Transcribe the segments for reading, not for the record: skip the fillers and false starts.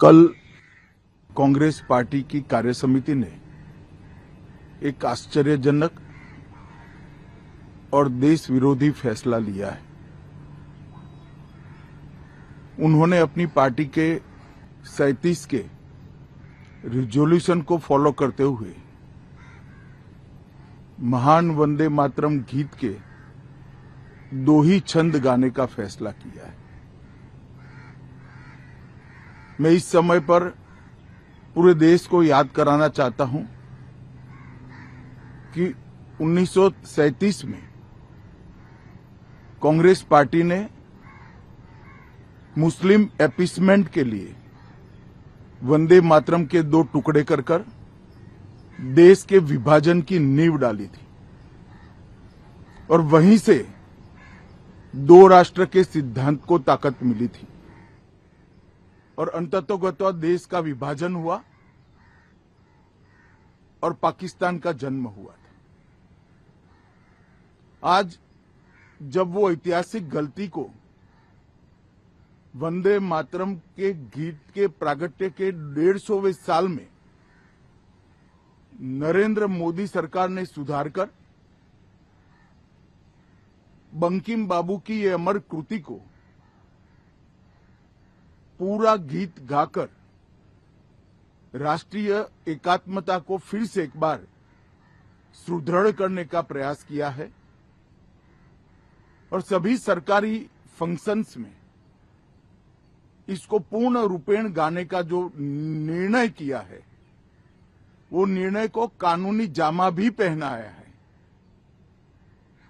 कल कांग्रेस पार्टी की कार्यसमिति ने एक आश्चर्यजनक और देश विरोधी फैसला लिया है। उन्होंने अपनी पार्टी के 37 के रिजोल्यूशन को फॉलो करते हुए महान वंदे मातरम गीत के 2 ही छंद गाने का फैसला किया है। मैं इस समय पर पूरे देश को याद कराना चाहता हूं कि 1937 में कांग्रेस पार्टी ने मुस्लिम अपीसमेंट के लिए वंदे मातरम के 2 टुकड़े कर देश के विभाजन की नींव डाली थी और वहीं से 2 राष्ट्र के सिद्धांत को ताकत मिली थी और अंततोगत्वा देश का विभाजन हुआ और पाकिस्तान का जन्म हुआ था। आज जब वो ऐतिहासिक गलती को वंदे मातरम के गीत के प्रागट्य के 150वें साल में नरेंद्र मोदी सरकार ने सुधारकर बंकिम बाबू की ये अमर कृति को पूरा गीत गाकर राष्ट्रीय एकात्मता को फिर से एक बार सुदृढ़ करने का प्रयास किया है और सभी सरकारी फंक्शंस में इसको पूर्ण रूपेण गाने का जो निर्णय किया है वो निर्णय को कानूनी जामा भी पहनाया है।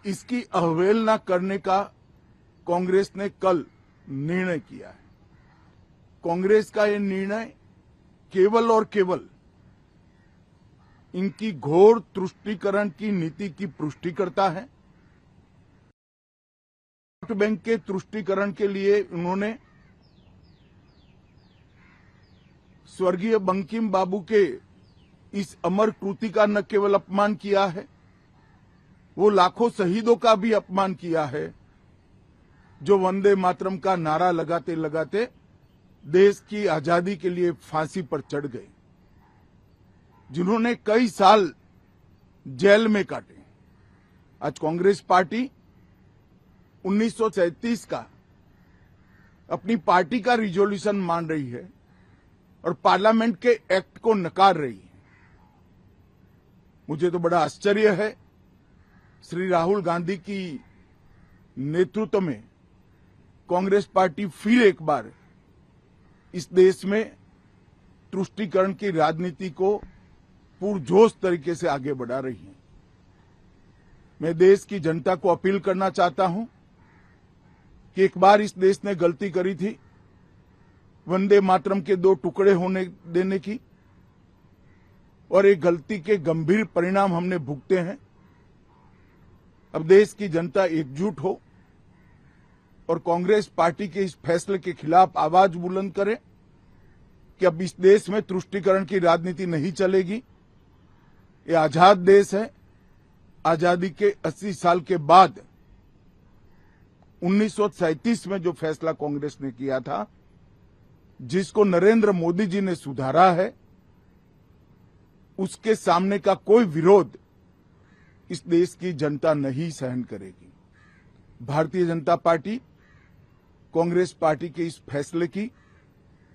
इसकी अवहेलना करने का कांग्रेस ने कल निर्णय किया है। कांग्रेस का ये निर्णय केवल और केवल इनकी घोर तुष्टीकरण की नीति की पुष्टि करता है। वोट बैंक के तुष्टीकरण के लिए उन्होंने स्वर्गीय बंकिम बाबू के इस अमर कृति का न केवल अपमान किया है, वो लाखों शहीदों का भी अपमान किया है जो वंदे मातरम का नारा लगाते लगाते देश की आजादी के लिए फांसी पर चढ़ गए, जिन्होंने कई साल जेल में काटे। आज कांग्रेस पार्टी 1937 का अपनी पार्टी का रिजोल्यूशन मान रही है और पार्लियामेंट के एक्ट को नकार रही है। मुझे तो बड़ा आश्चर्य है, श्री राहुल गांधी की नेतृत्व में कांग्रेस पार्टी फिर एक बार इस देश में तुष्टीकरण की राजनीति को पुरजोश तरीके से आगे बढ़ा रही है। मैं देश की जनता को अपील करना चाहता हूं कि एक बार इस देश ने गलती करी थी वंदे मातरम के 2 टुकड़े होने देने की और एक गलती के गंभीर परिणाम हमने भुगते हैं। अब देश की जनता एकजुट हो और कांग्रेस पार्टी के इस फैसले के खिलाफ आवाज बुलंद करे कि अब इस देश में तुष्टीकरण की राजनीति नहीं चलेगी। ये आजाद देश है। आजादी के 80 साल के बाद 1937 में जो फैसला कांग्रेस ने किया था, जिसको नरेंद्र मोदी जी ने सुधारा है, उसके सामने का कोई विरोध इस देश की जनता नहीं सहन करेगी। भारतीय जनता पार्टी कांग्रेस पार्टी के इस फैसले की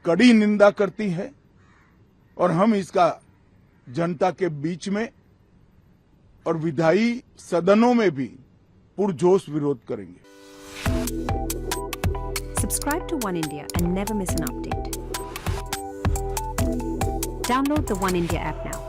कड़ी निंदा करती है और हम इसका जनता के बीच में और विधायी सदनों में भी पुरजोश विरोध करेंगे। Subscribe to One India and never miss an update. Download the One India app now.